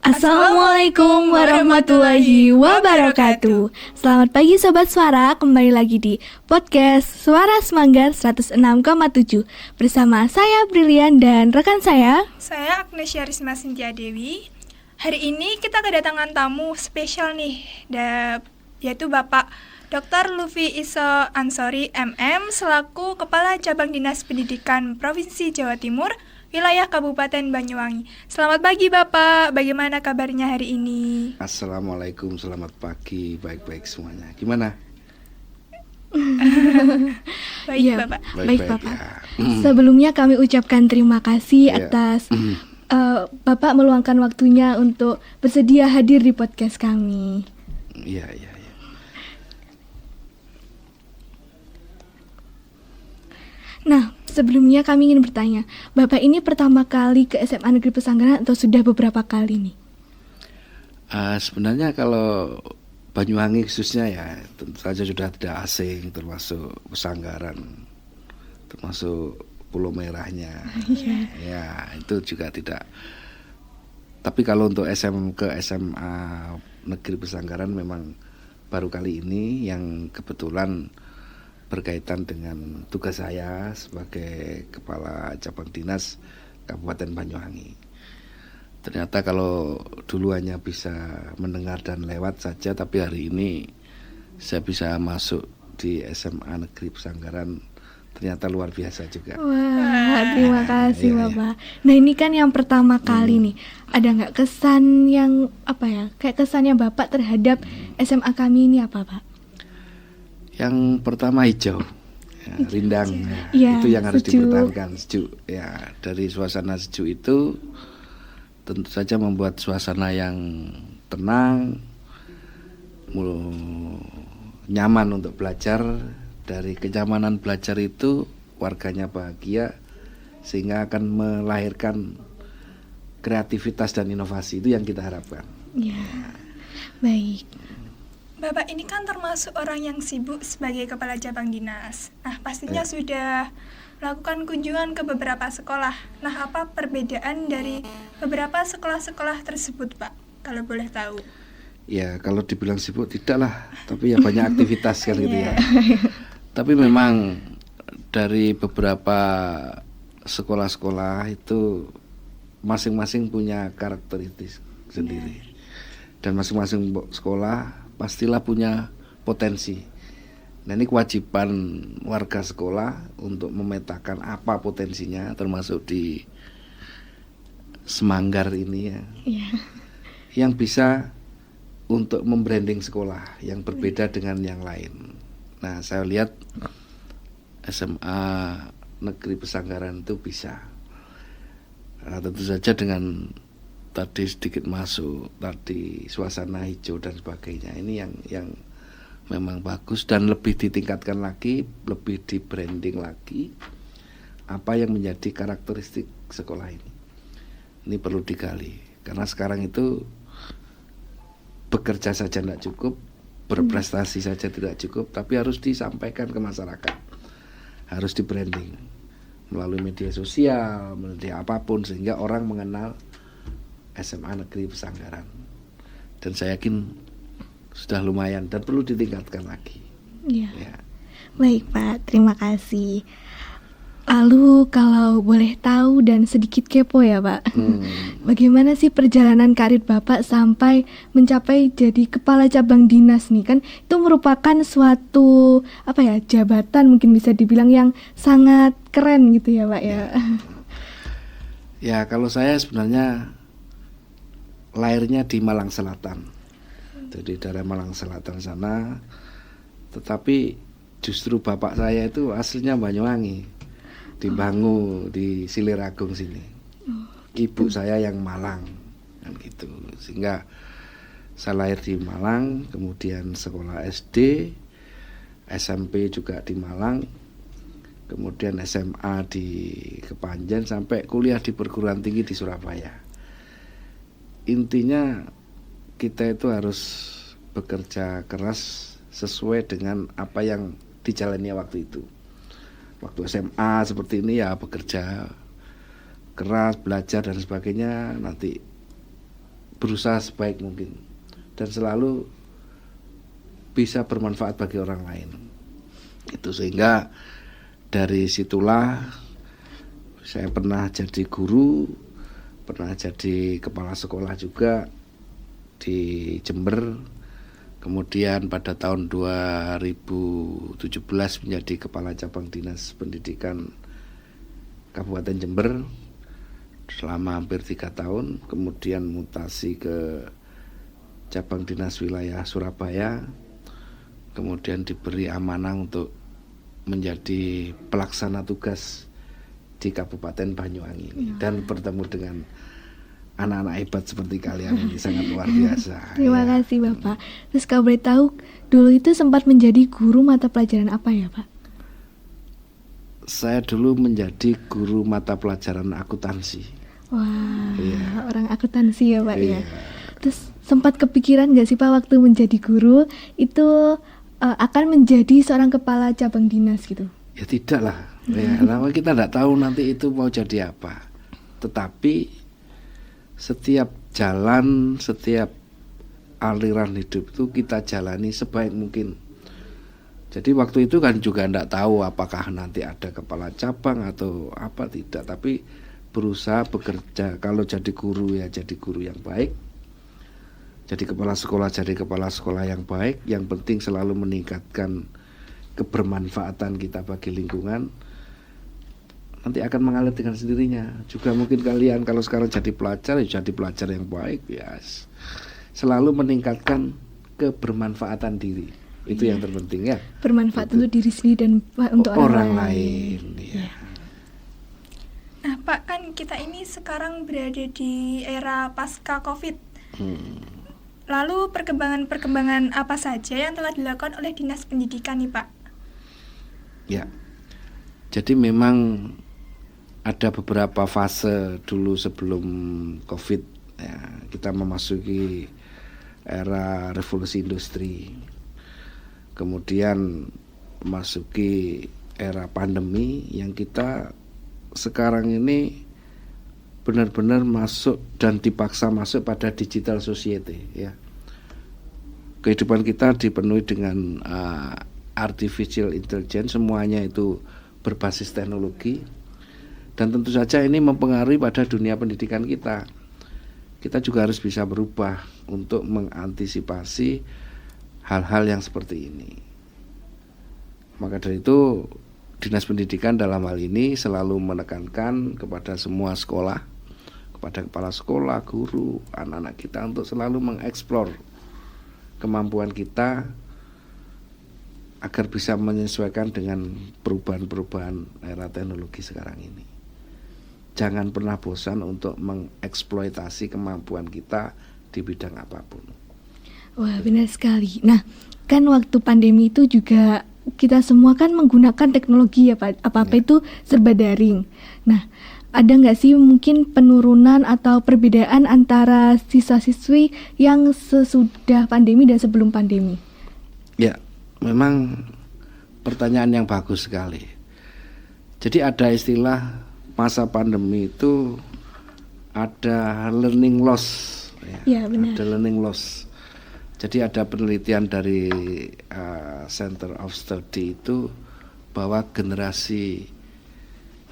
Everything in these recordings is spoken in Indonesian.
Assalamualaikum warahmatullahi wabarakatuh. Selamat pagi Sobat Suara, kembali lagi di podcast Suara Semanggar 106,7 bersama saya Brilian dan rekan saya Agnesia Risma Sintia Dewi. Hari ini kita kedatangan tamu spesial nih, yaitu Bapak Dr. Lutfi Iso Ansori MM selaku Kepala Cabang Dinas Pendidikan Provinsi Jawa Timur, wilayah Kabupaten Banyuwangi. Selamat pagi Bapak, bagaimana kabarnya hari ini? Assalamualaikum, selamat pagi, baik-baik semuanya. Gimana? Baik ya, Bapak. Baik Bapak. Ya. Sebelumnya kami ucapkan terima kasih atas Bapak meluangkan waktunya untuk bersedia hadir di podcast kami. Iya. Nah, sebelumnya kami ingin bertanya, Bapak ini pertama kali ke SMA Negeri Pesanggaran atau sudah beberapa kali nih? Sebenarnya kalau Banyuwangi khususnya ya tentu saja sudah tidak asing, termasuk Pesanggaran, termasuk Pulau Merahnya. Ya, itu juga tidak. Tapi kalau untuk SMA Negeri Pesanggaran memang baru kali ini yang kebetulan berkaitan dengan tugas saya sebagai Kepala Cabang Dinas Kabupaten Banyuwangi. Ternyata kalau dulu hanya bisa mendengar dan lewat saja, tapi hari ini saya bisa masuk di SMA Negeri Pesanggaran, ternyata luar biasa juga. Wah, terima kasih Bapak. Nah, ini kan yang pertama kali nih. Ada nggak kesan yang kayak kesannya Bapak terhadap SMA kami ini apa Pak? Yang pertama hijau, rindang, itu yang harus dipertahankan, sejuk. Ya, dari suasana sejuk itu tentu saja membuat suasana yang tenang, nyaman untuk belajar. Dari kenyamanan belajar itu warganya bahagia, sehingga akan melahirkan kreativitas dan inovasi. Itu yang kita harapkan. Ya, baik. Bapak ini kan termasuk orang yang sibuk sebagai Kepala Cabang Dinas. Nah, pastinya sudah melakukan kunjungan ke beberapa sekolah. Nah, apa perbedaan dari beberapa sekolah-sekolah tersebut, Pak? Kalau boleh tahu. Ya, kalau dibilang sibuk tidaklah, tapi ya banyak aktivitas kan gitu ya. Tapi memang dari beberapa sekolah-sekolah itu masing-masing punya karakteristik sendiri. Dan masing-masing sekolah pastilah punya potensi. Nah, ini kewajiban warga sekolah untuk memetakan apa potensinya, termasuk di Semanggar ini ya. Yang bisa untuk membranding sekolah yang berbeda dengan yang lain. Nah, saya lihat SMA Negeri Pesanggaran itu bisa. Nah, tentu saja dengan tadi sedikit masuk, tadi suasana hijau dan sebagainya. Ini yang memang bagus dan lebih ditingkatkan lagi, lebih di branding lagi apa yang menjadi karakteristik sekolah ini. Ini perlu digali karena sekarang itu bekerja saja tidak cukup, berprestasi saja tidak cukup, tapi harus disampaikan ke masyarakat, harus di branding melalui media sosial, media apapun sehingga orang mengenal SMA Negeri Pesanggaran. Dan saya yakin sudah lumayan dan perlu ditingkatkan lagi. Ya. Baik Pak, terima kasih. Lalu kalau boleh tahu dan sedikit kepo ya Pak, bagaimana sih perjalanan karir Bapak sampai mencapai jadi Kepala Cabang Dinas nih? Kan itu merupakan suatu jabatan mungkin bisa dibilang yang sangat keren gitu ya Pak ya. Ya, kalau saya sebenarnya lahirnya di Malang Selatan, jadi dari Malang Selatan sana, tetapi justru bapak saya itu aslinya Banyuwangi, di Bangu, di Siliragung sini. Ibu saya yang Malang, kan gitu. Sehingga saya lahir di Malang, kemudian sekolah SD, SMP juga di Malang, kemudian SMA di Kepanjen, sampai kuliah di perguruan tinggi di Surabaya. Intinya kita itu harus bekerja keras sesuai dengan apa yang dijalani waktu itu. Waktu SMA seperti ini ya bekerja keras, belajar dan sebagainya, nanti berusaha sebaik mungkin dan selalu bisa bermanfaat bagi orang lain. Itu sehingga dari situlah saya pernah jadi guru, pernah jadi kepala sekolah juga di Jember. Kemudian pada tahun 2017 menjadi kepala cabang dinas pendidikan Kabupaten Jember selama hampir 3 tahun. Kemudian mutasi ke cabang dinas wilayah Surabaya. Kemudian diberi amanah untuk menjadi pelaksana tugas di Kabupaten Banyuwangi ini. Dan bertemu dengan anak-anak hebat seperti kalian ini sangat luar biasa. Terima kasih Bapak. Terus kalau boleh tahu, dulu itu sempat menjadi guru mata pelajaran apa ya Pak? Saya dulu menjadi guru mata pelajaran akuntansi. Wah, orang akuntansi ya Pak ya. Iya. Terus sempat kepikiran nggak sih Pak waktu menjadi guru itu akan menjadi seorang kepala cabang dinas gitu? Ya tidak lah. Ya, karena kita tidak tahu nanti itu mau jadi apa. Tetapi setiap jalan, setiap aliran hidup itu kita jalani sebaik mungkin. Jadi waktu itu kan juga tidak tahu apakah nanti ada kepala cabang atau apa, tidak. Tapi berusaha bekerja. Kalau jadi guru ya jadi guru yang baik. Jadi kepala sekolah yang baik. Yang penting selalu meningkatkan kebermanfaatan kita bagi lingkungan. Nanti akan mengalir dengan sendirinya. Juga mungkin kalian kalau sekarang jadi pelajar, ya jadi pelajar yang baik, ya. Selalu meningkatkan kebermanfaatan diri. Itu yang terpenting ya. Bermanfaat untuk diri sendiri dan untuk orang lain. Ya. Nah Pak, kan kita ini sekarang berada di era pasca COVID. Lalu perkembangan apa saja yang telah dilakukan oleh Dinas Pendidikan nih Pak? Ya, jadi memang ada beberapa fase dulu sebelum COVID ya, kita memasuki era revolusi industri, kemudian memasuki era pandemi yang kita sekarang ini benar-benar masuk dan dipaksa masuk pada digital society ya. Kehidupan kita dipenuhi dengan artificial intelligence, semuanya itu berbasis teknologi. Dan tentu saja ini mempengaruhi pada dunia pendidikan kita. Kita juga harus bisa berubah untuk mengantisipasi hal-hal yang seperti ini. Maka dari itu Dinas Pendidikan dalam hal ini selalu menekankan kepada semua sekolah, kepada kepala sekolah, guru, anak-anak kita untuk selalu mengeksplor kemampuan kita agar bisa menyesuaikan dengan perubahan-perubahan era teknologi sekarang ini. Jangan pernah bosan untuk mengeksploitasi kemampuan kita di bidang apapun. Wah, benar sekali. Nah, kan waktu pandemi itu juga kita semua kan menggunakan teknologi ya Pak. Apa-apa itu serba daring. Nah, ada nggak sih mungkin penurunan atau perbedaan antara siswa-siswi yang sesudah pandemi dan sebelum pandemi? Ya, memang pertanyaan yang bagus sekali. Jadi ada istilah masa pandemi itu ada learning loss ya, benar. Ada learning loss. Jadi ada penelitian dari Center of Study itu bahwa generasi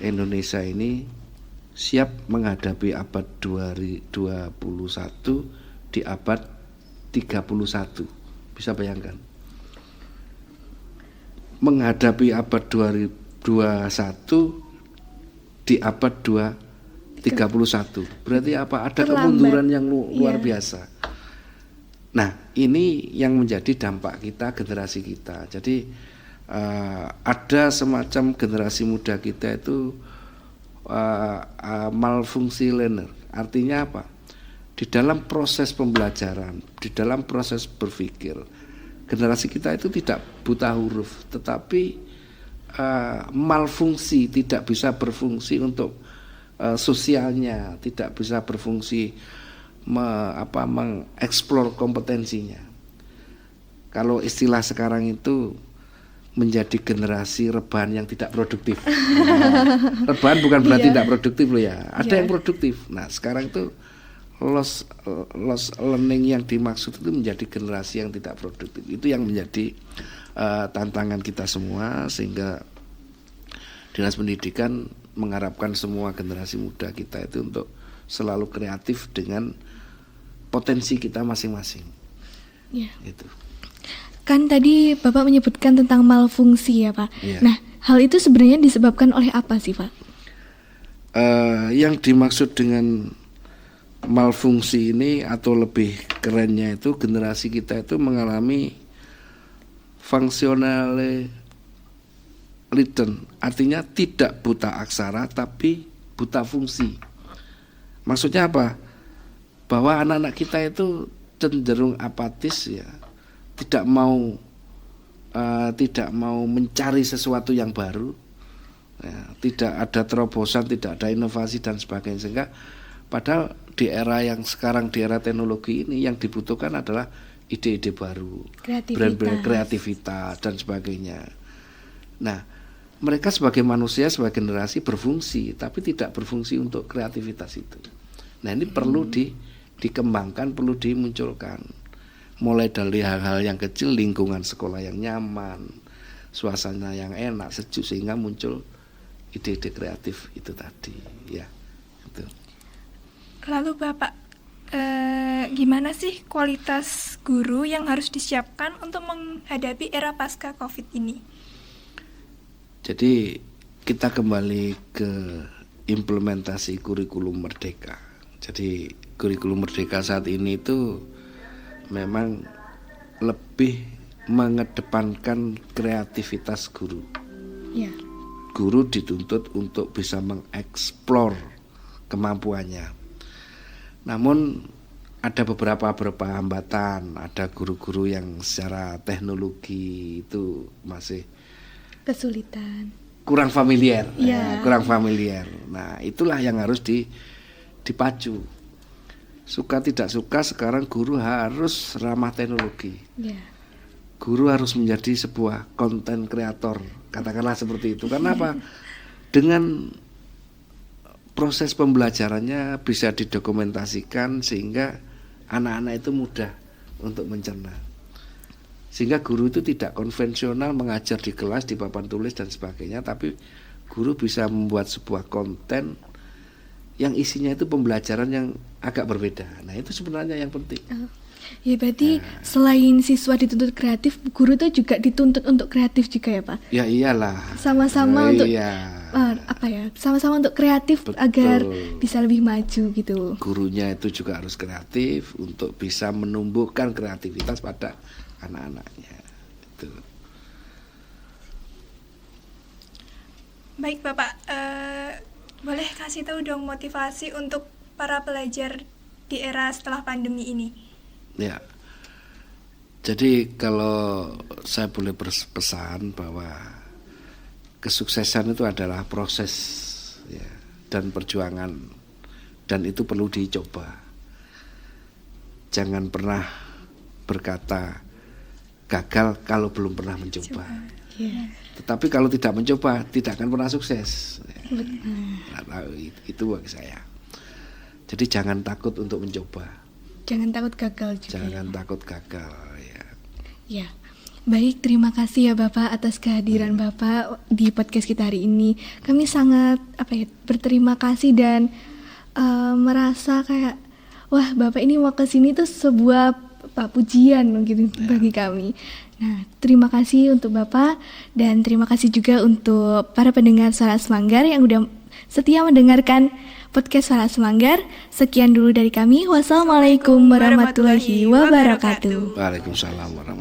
Indonesia ini siap menghadapi abad 21 di abad 31. Bisa bayangkan, menghadapi abad 2021 di abad 31. Berarti apa? Ada kemunduran yang luar biasa. Nah, ini yang menjadi dampak kita, generasi kita. Jadi ada semacam generasi muda kita itu malfungsi learner. Artinya apa? Di dalam proses pembelajaran, di dalam proses berpikir, generasi kita itu tidak buta huruf, tetapi malfungsi, tidak bisa berfungsi untuk sosialnya, tidak bisa berfungsi mengeksplor kompetensinya. Kalau istilah sekarang itu menjadi generasi rebahan yang tidak produktif. Rebahan bukan berarti tidak produktif loh ya. Ada yang produktif. Nah, sekarang itu loss learning yang dimaksud itu menjadi generasi yang tidak produktif. Itu yang menjadi tantangan kita semua, sehingga Dinas Pendidikan mengharapkan semua generasi muda kita itu untuk selalu kreatif dengan potensi kita masing-masing. Ya. Gitu. Kan tadi Bapak menyebutkan tentang malfungsi ya Pak. Ya. Nah, hal itu sebenarnya disebabkan oleh apa sih Pak? Yang dimaksud dengan malfungsi ini, atau lebih kerennya itu, generasi kita itu mengalami functional latent, artinya tidak buta aksara tapi buta fungsi. Maksudnya apa? Bahwa anak-anak kita itu cenderung apatis ya, tidak mau mencari sesuatu yang baru, ya, tidak ada terobosan, tidak ada inovasi dan sebagainya. Sehingga padahal di era yang sekarang, di era teknologi ini, yang dibutuhkan adalah ide-ide baru, brand-brand, kreativitas dan sebagainya. Nah, mereka sebagai manusia, sebagai generasi berfungsi, tapi tidak berfungsi untuk kreativitas itu. Nah, ini perlu dikembangkan, perlu dimunculkan. Mulai dari hal-hal yang kecil, lingkungan sekolah yang nyaman, suasana yang enak, sejuk, sehingga muncul ide-ide kreatif itu tadi, ya. Itu. Lalu Bapak, gimana sih kualitas guru yang harus disiapkan untuk menghadapi era pasca COVID ini? Jadi kita kembali ke implementasi kurikulum merdeka. Jadi kurikulum merdeka saat ini itu memang lebih mengedepankan kreativitas guru. Ya. Guru dituntut untuk bisa mengeksplor kemampuannya. Namun ada beberapa hambatan. Ada guru-guru yang secara teknologi itu masih kesulitan, kurang familiar. Ya. Kurang familiar. Nah, itulah yang harus dipacu. Suka tidak suka, sekarang guru harus ramah teknologi. Ya. Guru harus menjadi sebuah konten kreator, katakanlah seperti itu. Karena apa? Dengan proses pembelajarannya bisa didokumentasikan sehingga anak-anak itu mudah untuk mencerna. Sehingga guru itu tidak konvensional mengajar di kelas, di papan tulis dan sebagainya, tapi guru bisa membuat sebuah konten yang isinya itu pembelajaran yang agak berbeda. Nah, itu sebenarnya yang penting. Ya berarti selain siswa dituntut kreatif, guru itu juga dituntut untuk kreatif juga ya Pak? Ya iyalah. Sama-sama untuk iya. Sama-sama untuk kreatif. Betul. Agar bisa lebih maju gitu. Gurunya itu juga harus kreatif untuk bisa menumbuhkan kreativitas pada anak-anaknya. Itu. Baik Bapak, boleh kasih tahu dong motivasi untuk para pelajar di era setelah pandemi ini? Ya, jadi kalau saya boleh berpesan bahwa kesuksesan itu adalah proses ya, dan perjuangan, dan itu perlu dicoba. Jangan pernah berkata gagal kalau belum pernah mencoba. Yeah. Tetapi kalau tidak mencoba, tidak akan pernah sukses. Nah, itu bagi saya. Jadi jangan takut untuk mencoba. Jangan takut gagal juga. Jangan takut gagal ya. Ya. Baik, terima kasih ya Bapak atas kehadiran Bapak di podcast kita hari ini. Kami sangat berterima kasih dan merasa kayak wah, Bapak ini mau ke sini tuh sebuah pujian gitu bagi kami. Nah, terima kasih untuk Bapak dan terima kasih juga untuk para pendengar Suara Semanggar yang udah setia mendengarkan podcast Suara Semanggar. Sekian dulu dari kami. Wassalamualaikum warahmatullahi wabarakatuh. Waalaikumsalam warahmatullahi wabarakatuh.